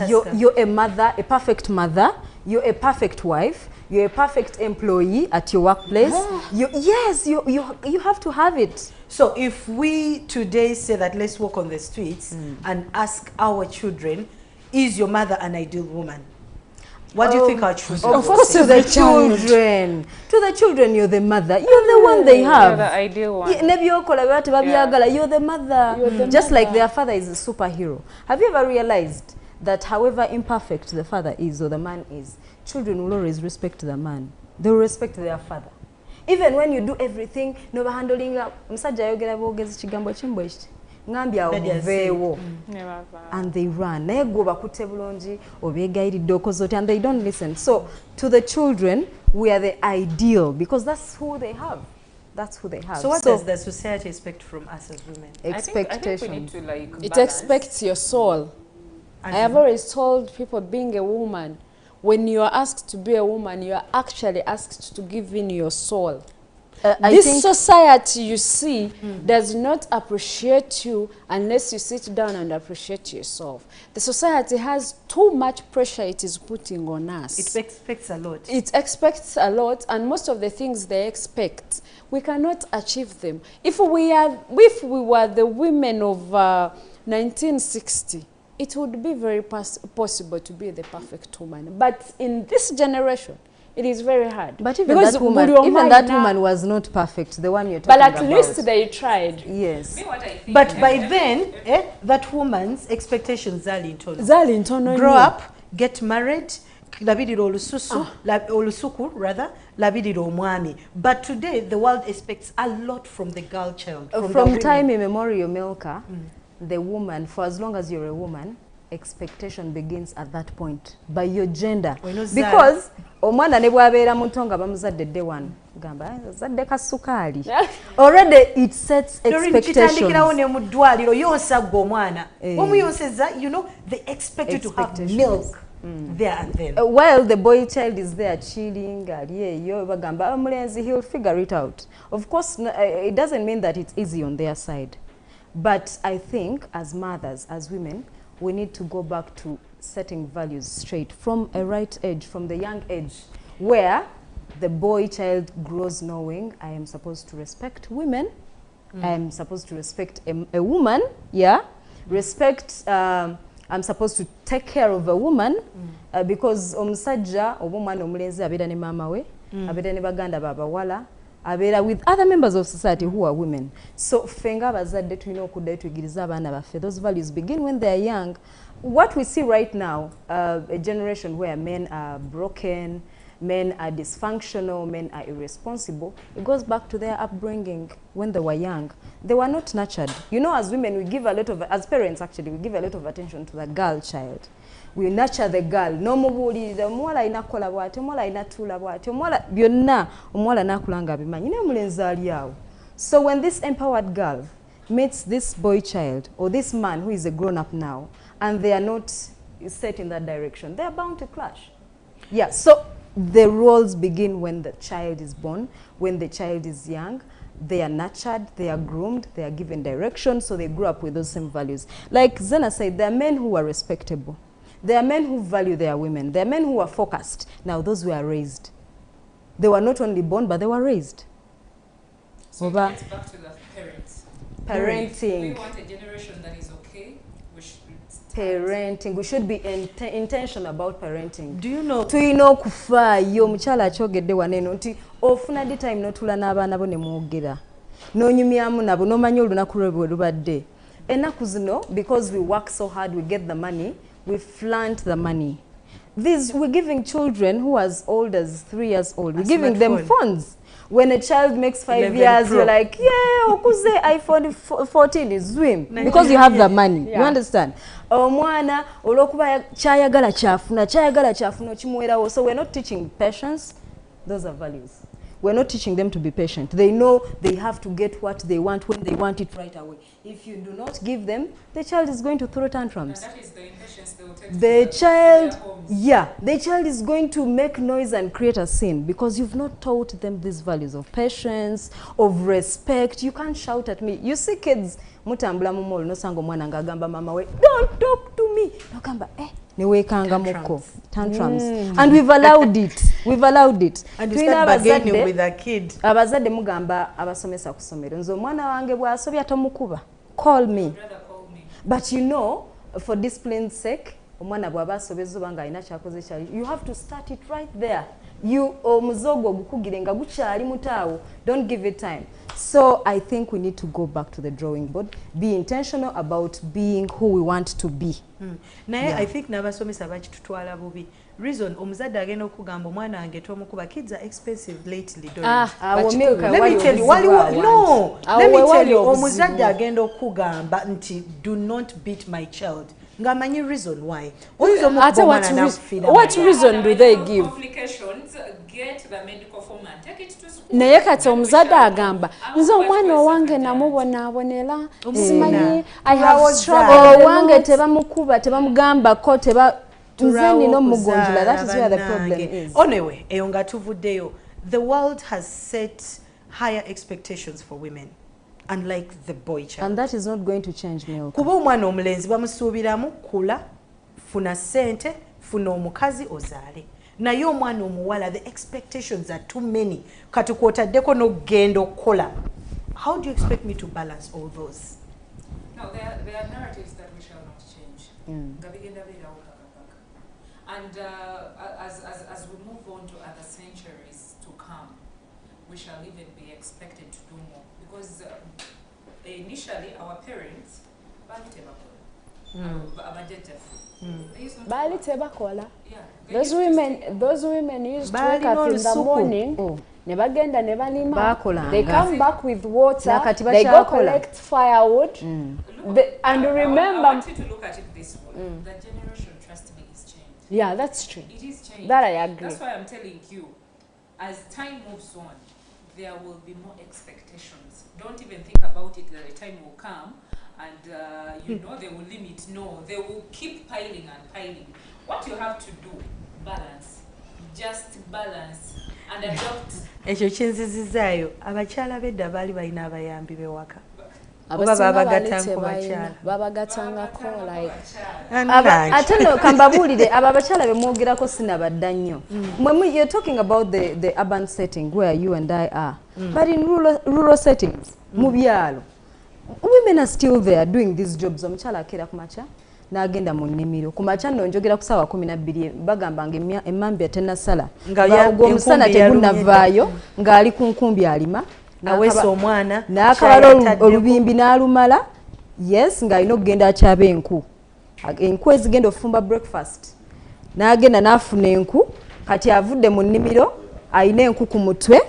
You're a mother, a perfect mother. You're a perfect wife. You're a perfect employee at your workplace. You have to have it. So if we today say that let's walk on the streets and ask our children, is your mother an ideal woman? What do you think our children? Of course, to the children. To the children, you're the mother. You're the one they have. You're the ideal one. You're the mother. Just like their father is a superhero. Have you ever realized that however imperfect the father is or the man is, children will always respect the man. They will respect their father. Even when you do everything, no handling up, and they run. And they don't listen. So to the children, we are the ideal because that's who they have. That's who they have. So what does the society expect from us as women? Expectation. I think we need to like it balance. expects your soul. I have always told people, being a woman, when you are asked to be a woman, you are actually asked to give in your soul. This society, you see, does not appreciate you unless you sit down and appreciate yourself. The society has too much pressure it is putting on us. It expects a lot. It expects a lot, and most of the things they expect, we cannot achieve them. If we were the women of 1960, it would be very possible to be the perfect woman. But in this generation, it is very hard. But even that woman was not perfect, the one you're talking about. But at least they tried. Yes. But by then, that woman's expectations are grow up, get married, olusuku rather, omwami. But today, the world expects a lot from the girl child. From time immemorial, Milka, the woman, for as long as you're a woman, expectation begins at that point by your gender. Because omwana ne bwabeera mutonga bamuzadde day one gamba zadde kasukali. Already it sets expectations. You know, they expect you to have milk there and then. While the boy child is there chilling, he'll figure it out. Of course, it doesn't mean that it's easy on their side. But I think as mothers, as women, we need to go back to setting values straight from a right age, from the young age, where the boy child grows knowing I am supposed to respect women, I am supposed to respect a woman, respect, I'm supposed to take care of a woman, because omusajja omwana omulenzi abeera ne mama we, abeera ne baganda babawala, abeera with other members of society who are women. So fenga abazadde tulina okuddayo tuyigiriza abaana baffe. Those values begin when they are young. What we see right now, a generation where men are broken, men are dysfunctional, men are irresponsible, it goes back to their upbringing when they were young. They were not nurtured. You know, as women, we give a lot of, as parents actually, we give a lot of attention to the girl child. We nurture the girl. No mubuulirira omuwala alina kukola bw'ati, omuwala alina tuula bw'ati, omuwala byonna omuwala n'akulanga abimanyi naye omulenzi ali awo. So when this empowered girl meets this boy child or this man who is a grown up now and they are not set in that direction, they are bound to clash. Yeah, so the roles begin when the child is born, when the child is young. They are nurtured, they are groomed, they are given direction, so they grow up with those same values. Like Zena said, there are men who are respectable. There are men who value their women. There are men who are focused. Now, those who are raised. They were not only born, but they were raised. So it gets back to the parents. Parenting. We want a generation that is okay. We should parenting. We should be intentional about parenting. Do you know? Tuyina okufaayo omukyala akyogedde waneno nti ofuna di time notula n'abaana bo ne mwogera. N'onyumyamu nabo n'omanya olunaku lwe bwe lubadde. Ennaku zino, because we work so hard, we get the money, we flaunt the money. We're giving children who are as old as 3 years old, we're giving them phones. When a child makes 5 years, you're like, yeah, okuze iPhone 14 is swim. Because you have the money. You understand? Omwana, olwokuba kyayagala kyafuna kimuwerawo. So we're not teaching patience. Those are values. We're not teaching them to be patient. They know they have to get what they want when they want it right away. If you do not give them, the child is going to throw tantrums. And that is the impatience they will take the child is going to make noise and create a scene because you've not taught them these values of patience, of respect. You can't shout at me. You see kids, mutambula mu mall, nosanga omwana ng'agamba mama we, don't talk to me. Nogamba, ne weekangamuko tantrums and we've allowed it and you start bargaining with a kid. Abazadde mugamba abasomesa ku ssomero nze omwana wange bw'asobya tomukuba call me but you know for discipline's sake omwana bw'aba asobezza oba ng'alina kyakoze kyali you have to start it right there you omuzogo ogukugire nga gukyali mutaawo don't give it time. So I think we need to go back to the drawing board, be intentional about being who we want to be. Naye I think n'abasomesa bakitutwala bubi. Reason omuzadde agenda okugamba omwana wange tomukuba kids are expensive lately don't let me tell you omuzadde agenda okugamba nti do not beat my child ngamanyi reason why. What reason do they give? Complications, get the medical form and take it to school. Naye kati omuzadde agamba nze omwana owange namubonaabonera simanyi I have struggled owange tebamukuba tebamugambako nze nina omugonjula. That is where the problem is. Anyway, eyo nga tuvuddeyo, the world has set higher expectations for women unlike the boy child, and that is not going to change me. Kuba omwana omulenzi bamusuubiramu kula, funa sente, funa omukazi ozaale. Naye omwana omuwala the expectations are too many. Kati kwotaddeko n'okugenda okukola. How do you expect me to balance all those? No, there are narratives that we shall not change. And as we move on to other centuries to come, we shall even be expected to do more. Because initially our parents, those women used to wake up in the morning. They come back with water. They go collect firewood. And remember, I want you to look at it this way. The generation, trust me, is changed. Yeah, that's true. It is changed. That I agree. That's why I'm telling you, as time moves on, there will be more expectations. Don't even think about it that the time will come and you know they will limit. No, they will keep piling and piling. What you have to do, balance. Just balance and adopt. Ekyo kinzizizaayo abakyala bedda baali balina abayambi bewaka. Babagatangako like ate no kambabuulire abo abakyala be mwogerako sinabadda nnyo. You're talking about the urban setting where you and I are. But in rural settings, mu byalo, women are still there doing these jobs. Omukyala akeera ku makya n'agenda mu nnimiro. Ku makya nno njogera ku ssaawa 12 bagamba ng'emmambya tennasala. Omusana tegunnavaayo ng'ali ku nkumbi alima. Nawesa omwana n'akabala olubimbi n'alumala. Yes, ng'alina okugenda akyaba enku. Enku ezigenda ofumba breakfast. N'agenda n'afuna enku. Kati avudde mu nnimiro alina enku ku mutwe,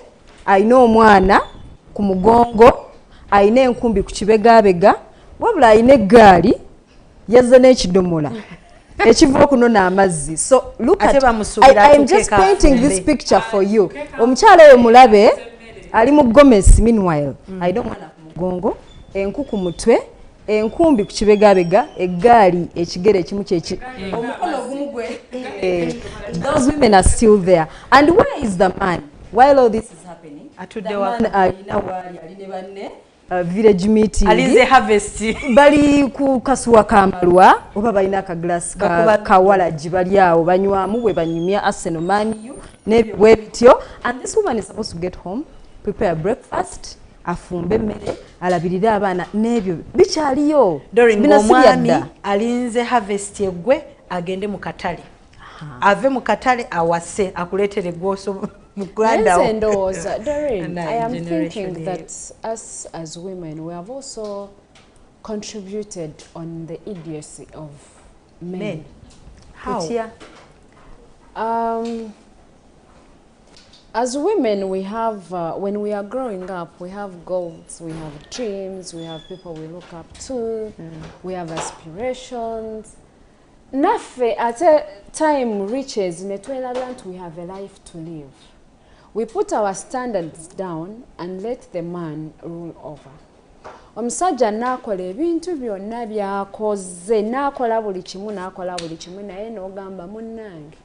alina omwana ku mugongo, alina enkumbi ku kibegabega, wabula alina eggaali yazze n'ekidomola ekiva okunona amazzi. So look at I'm just painting this picture for you. Omukyala oyo mulabe ali mu Gomesi meanwhile alina omwana ku mugongo, enku ku mutwe, enkumbi ku kibegabega, eggaali ekigere ekimu kyeki omukono ogumu gwe. Those women are still there. And where is the man while all this is happening? The man alina waali ali ne banne village meeting alize harvest bali ku kasuwa kamalwa oba balina akaglass kawalaji bali awo banywamu bwe banyumya Arsenal Man U n'ebyo bwe bityo. And this woman is supposed to get home, prepare breakfast, afumbe emmere, alabirira abaana n'ebyo bikyaliyo. Omwami alinze harvest egwe agende mu katale, ave mu katale awase akuleetere gwoso. Doreen, I am thinking that us as women, we have also contributed on the idiocy of men. How? As women, we have, when we are growing up, we have goals, we have dreams, we have people we look up to, we have aspirations. Naffe, at a time reaches, we have a life to live. We put our standards down and let the man rule over. Omusajja n'akola ebintu byonna byakoze, n'akola buli kimu naye n'ogamba munnange.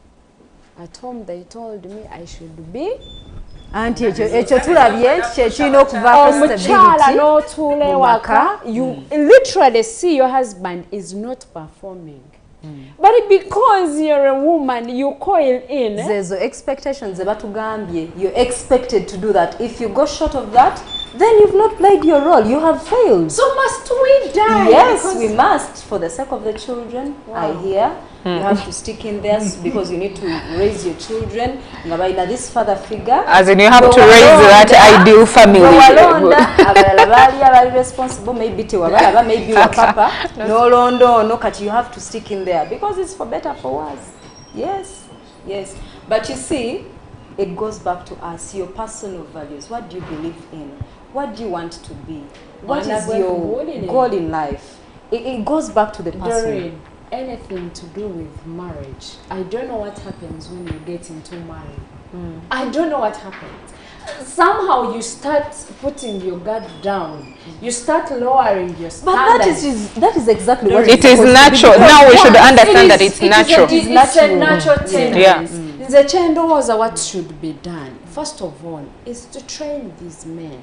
At home they told me I should be. Anti ekyo tulabye kyekirina okuvaako stability. Omukyala n'otuula ewaka, you literally see your husband is not performing. But because you're a woman, you coil in. There's expectations about Gambia. You're expected to do that. If you go short of that, then you've not played your role. You have failed. So must we die? Yes, we must, for the sake of the children. I hear. You have to stick in there because you need to raise your children. This father figure. As in, you have to raise that ideal family. Responsible, maybe maybe your papa. No, cut. You have to stick in there because it's for better, for worse. Yes, yes. But you see, it goes back to us, your personal values. What do you believe in? What do you want to be? What is your goal in life? It goes back to the person. Anything to do with marriage. I don't know what happens when you get into marriage. I don't know what happens. Somehow you start putting your guard down. You start lowering your standards. But that is exactly what it is natural. Now we should understand that it's natural. It's a natural tendency. The chandoza, what should be done, first of all, is to train these men.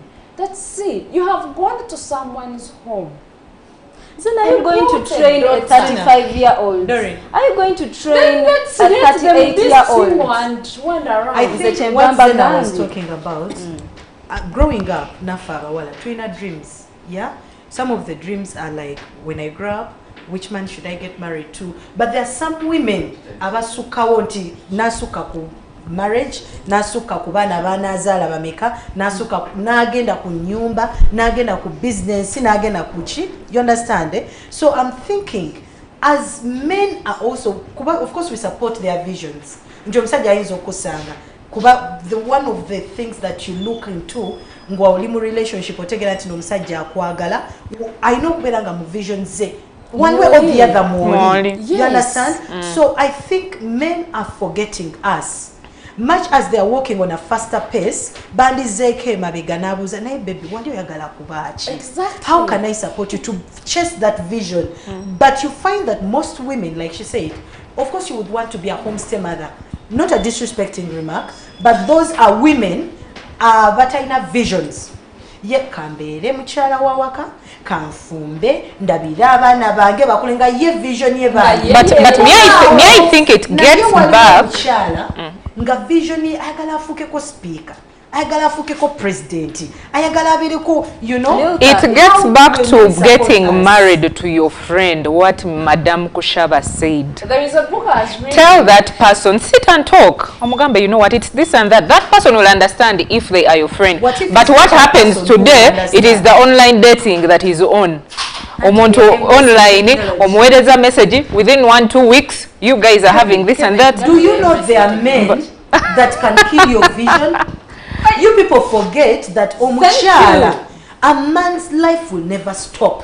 See, you have gone to someone's home. So now are you going to train a 35-year-old? Are you going to train a 38-year-old? I think what Zena was talking about, growing up, trainer dreams, yeah? Some of the dreams are like, when I grow up, which man should I get married to? But there are some women, abasuka wonti nasuka ku marriage, nasuka ku bana banazala bameka, nasuka nagenda ku nyumba, nagenda ku business, nagenda ku chi. You understand? Eh? So I'm thinking, as men are also, of course we support their visions. Njo msajja ayinza okusanga. Kuba one of the things that you look into ngwa olimu relationship otegera nti n'omusajja akwagala, I know kubera nga mu vision ze. One way or the other more. Yes. You understand? So I think men are forgetting us. Much as they are working on a faster pace, bandi zeke mabeganabuza na baby wandi oyagala kubachi. Exactly. How can I support you to chase that vision? But you find that most women, like she said, of course you would want to be a homestay mother. Not a disrespecting remark, but those are women that are in visions. Ye kambere mukyala wawaka kanfumbe ndabira abana bange bakulenga ye vision ye bange. But me I think it gets back nga vision ayagala afuke ko speaker, ayagala afuke ko president, ayagala abere ko, you know, it gets back to getting married to your friend. What Madame Kushaba said, there is a book I was reading. Tell that person, sit and talk. Omugambe, you know what, it's this and that. That person will understand if they are your friend. But what happens today, it is the online dating that is on. Omuntu online, omuwereza message, within 1-2 weeks, you guys are having this and that. Do you know there are men that can kill your vision? You people forget that a man's life will never stop.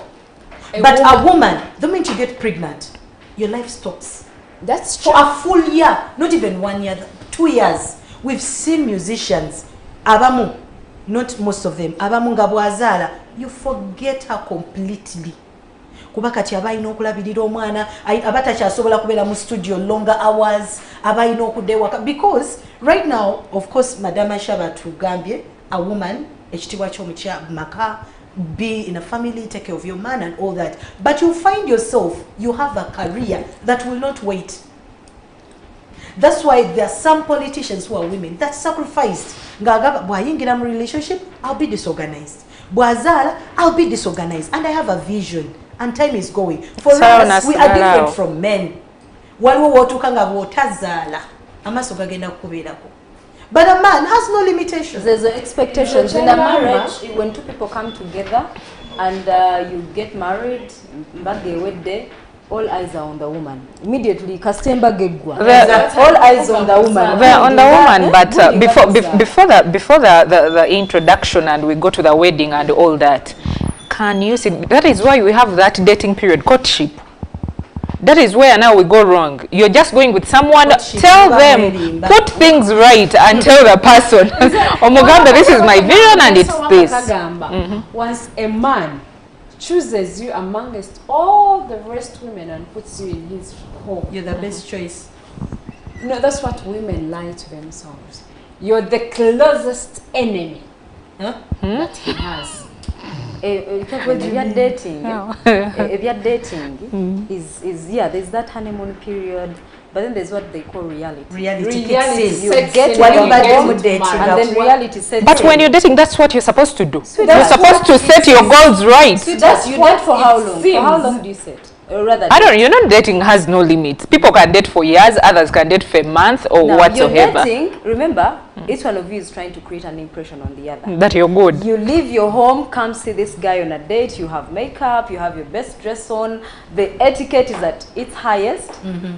But a woman, the moment you get pregnant, your life stops. That's true. For a full year, not even 1 year, 2 years. We've seen musicians, abamu, not most of them, abamu ngabwazala, you forget her completely. Kubakati abayina okulabirira omwana abatakyasobola kubeera mu studio longer hours, abayina okudewa, because right now, of course, Madame Ashaba tugambye, a woman, ekitiibwa ky'omukyala maka, be in a family, take care of your man and all that. But you find yourself, you have a career that will not wait. That's why there are some politicians who are women that sacrificed. Ngagaba bwayingira mu relationship, I'll be disorganized. Bwazala, I'll be disorganized. And I have a vision. And time is going. For us, we are different from men. Waliwo wotukanga bwotazala, amaso gagenda kukubeerako. But a man has no limitations. There's expectations in a marriage. When two people come together and you get married, all eyes are on the woman. Immediately, Kastemba Gegwa. All eyes on the woman. They're on the woman, but before the introduction and we go to the wedding and all that, can you see? That is why we have that dating period, courtship. That is where now we go wrong. You're just going with someone, tell them, put things right and tell the person, oh Muganda, this is my vision and it's this. Once a man chooses you amongst all the rest women and puts you in his home, you're the best choice. No, that's what women lie to themselves. You're the closest enemy that he has. If you're dating, if you're dating, is yeah, there's that honeymoon period, but then there's what they call reality. Reality kicks in. You get and then reality sets But when you're dating, that's what you're supposed to do. You're supposed to set your goals right. That's you date for how long? For how long do you set? Or rather, I don't. You know, dating has no limits. People can date for years. Others can date for a month or now, whatsoever. You're dating. Remember, each one of you is trying to create an impression on the other. That you're good. You leave your home, come see this guy on a date. You have makeup. You have your best dress on. The etiquette is at its highest.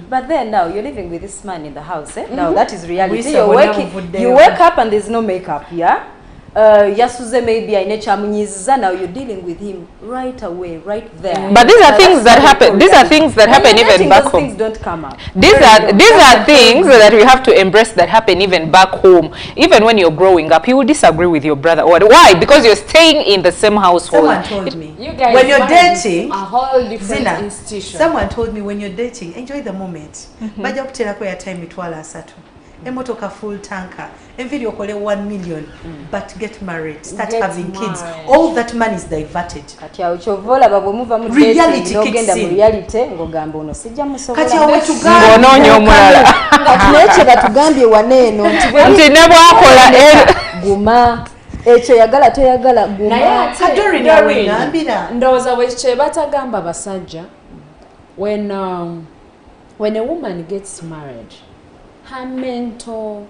But then now you're living with this man in the house. Now that is reality. You wake up and there's no makeup. Yeah. Yasuze maybe now you're dealing with him right away, right there. But these are things that happen. These are things that happen even back home. Things don't come up. These are things that we have to embrace that happen even back home. Even when you're growing up, you will disagree with your brother. Why? Because you're staying in the same household. Someone told me you guys when you're dating, a whole different Zina, institution. someone told me when you're dating, enjoy the moment. Baja kuterako ya time mitwala asatu. Emotoka full tanker. Enviri okole 1 million. But get married. Start having kids. All that money is diverted. Kati awo chovola babo muva mu reality n'ogenda mu reality ngogamba ono sijja musobola. Kati awo tugamba ng'onoonya omulala. Kati n'ekyo batugambye waneeno nti ne bwakola guma ekyo yagala toyagala guma. Naye ate ndowooza bwekyo batagamba basajja when a woman gets married, her mental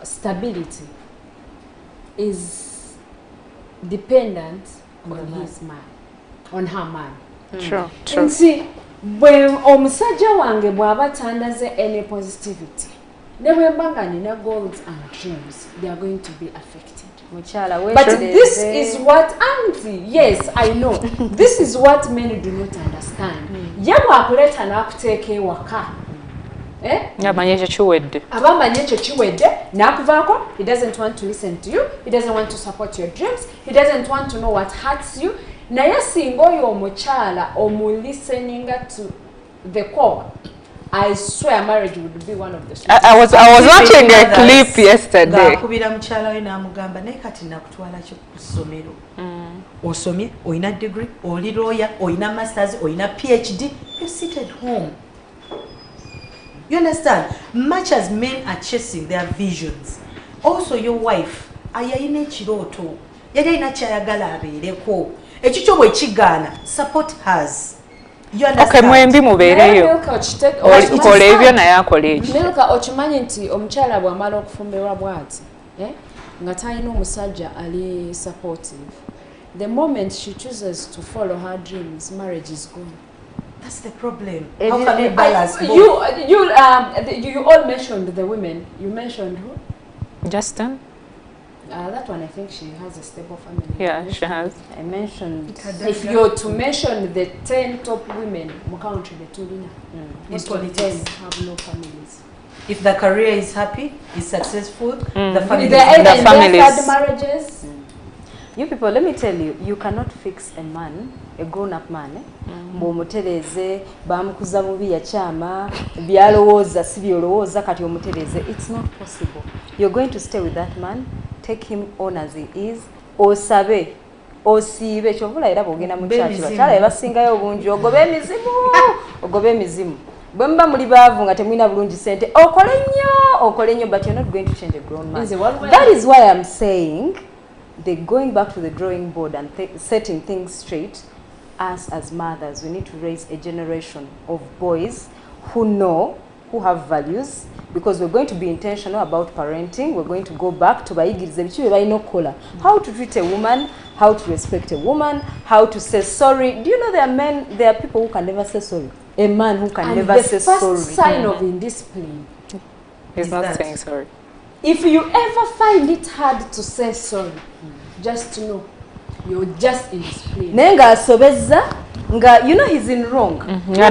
stability is dependent on his man, on her man. True. Nti bwe omusajja wange bw'aba tandaze any positivity, ne bwe mbanga nina goals and dreams, they are going to be affected. But this is what auntie, yes, I know. This is what men do not understand. Yabwa akuleta n'akuteeka ewaka. Yamanya ekyo kiwedde. Abamanya ekyo kiwedde n'akuvaako. He doesn't want to listen to you. He doesn't want to support your dreams. He doesn't want to know what hurts you. Naye singa oyo omukyala omulisteninga to the core, I swear marriage would be one of the sweetest. I was watching a clip yesterday. Akubira mukyala we n'amugamba naye kati nakutwala kyo ku ssomero. Osomye, oyina degree, oli lawyer, oyina masters, oyina PhD, you sit at home. You understand? Much as men are chasing their visions, also your wife ayayina ekirooto, yali ayina kyayagala abeereko. Ekyo kyo bwe kigaana, support hers. Okay, mwembi mubeereyo. Okola ebyo naye akola ekyo. Milka okimanyi nti omukyala bw'amala okufumbirwa bw'ati nga talina omusajja ali supportive, the moment she chooses to follow her dreams, marriage is gone. That's the problem. How can we balance both? You all mentioned the women. You mentioned who? Justin? That one, I think she has a stable family. Yeah, she has. I mentioned. If you're to mention the 10 top women in the country, the Tulina, most of them have no families. If the career is happy, is successful, the family the families. Marriages. You people, let me tell you, you cannot fix a man, a grown-up man. Mutereze, bamukuza mubi ya chama, byalowooza si byolowooza kati omutereze. It's not possible. You're going to stay with that man, take him on as he is, osabe, osiibe, kyovula era bwogenda mu kyaki bakyala ebasingayo obungi, ogobe emizimu. Bwe muba muli baavu nga temulina bulungi ssente, okole nnyo, but you're not going to change a grown man. That is why I'm saying they're going back to the drawing board and setting things straight. Us as mothers, we need to raise a generation of boys who know, who have values, because we're going to be intentional about parenting. We're going to go back to how to treat a woman, how to respect a woman, how to say sorry. Do you know there are people who can never say sorry? A man who can never say sorry. The first sign of indiscipline is not saying sorry. If you ever find it hard to say sorry, just know you're just indisciplined. Nenga asobeza, you know he's in wrong. You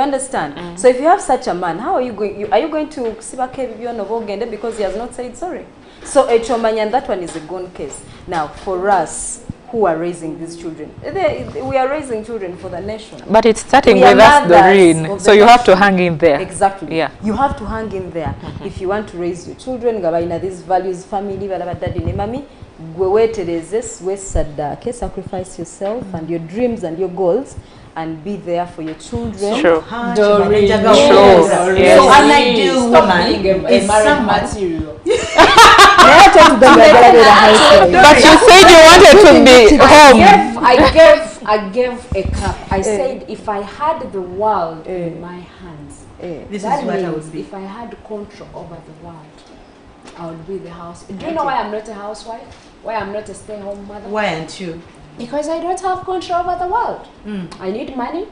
understand? So if you have such a man, how are you going? Are you going to sibake because he has not said sorry? So and that one is a gone case. Now for us, who are raising these children. We are raising children for the nation. But it's starting with us, Doreen. So you have to hang in there. Exactly. Yeah. You have to hang in there. If you want to raise your children, gabaina these values, family, daddy ne mami, sacrifice yourself and your dreams and your goals and be there for your children. Sure. Doreen. Sure. Yes. So an ideal woman is someone. But you said you wanted to be home. I gave a cup. I said if I had the world in my hands, This that is what I means would be. if I had control over the world, I would be the house. Do you know why I'm not a housewife? Why I'm not a stay-home mother? Why aren't you? Because I don't have control over the world. I need money.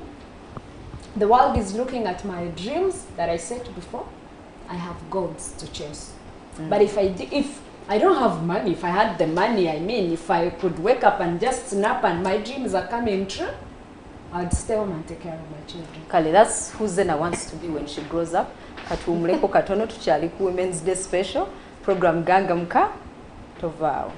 The world is looking at my dreams that I set before. I have goals to chase. But if I don't have money, if I had the money, I mean, if I could wake up and just snap and my dreams are coming true, I'd stay home and take care of my children. Kale, that's who Zena wants to be when she grows up. Katumuleko katono tuchali ku Women's Day special program Ganga Mka Tovao.